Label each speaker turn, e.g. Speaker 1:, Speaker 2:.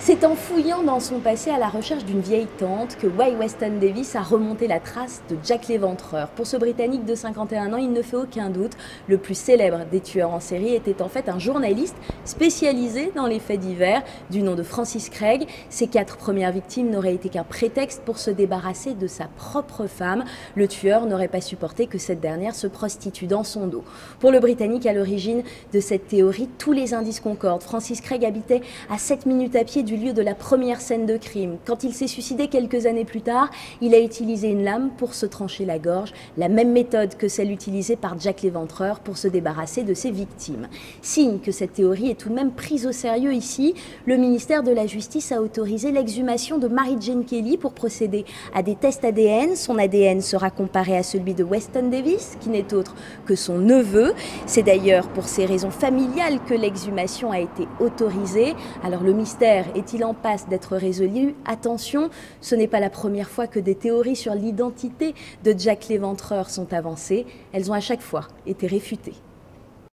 Speaker 1: C'est en fouillant dans son passé à la recherche d'une vieille tante que Why Weston Davis a remonté la trace de Jack l'Éventreur. Pour ce Britannique de 51 ans, il ne fait aucun doute, le plus célèbre des tueurs en série était en fait un journaliste spécialisé dans les faits divers du nom de Francis Craig. Ses 4 premières victimes n'auraient été qu'un prétexte pour se débarrasser de sa propre femme. Le tueur n'aurait pas supporté que cette dernière se prostitue dans son dos. Pour le Britannique à l'origine de cette théorie, tous les indices concordent. Francis Craig habitait à 7 minutes à pied du lieu de la première scène de crime. Quand il s'est suicidé quelques années plus tard, il a utilisé une lame pour se trancher la gorge, la même méthode que celle utilisée par Jack l'Éventreur pour se débarrasser de ses victimes. Signe que cette théorie est tout de même prise au sérieux ici, le ministère de la Justice a autorisé l'exhumation de Mary Jane Kelly pour procéder à des tests ADN. Son ADN sera comparé à celui de Weston Davis, qui n'est autre que son neveu. C'est d'ailleurs pour ces raisons familiales que l'exhumation a été autorisée. Alors le mystère est-il en passe d'être résolu? Attention, ce n'est pas la première fois que des théories sur l'identité de Jack l'Éventreur sont avancées. Elles ont à chaque fois été réfutées.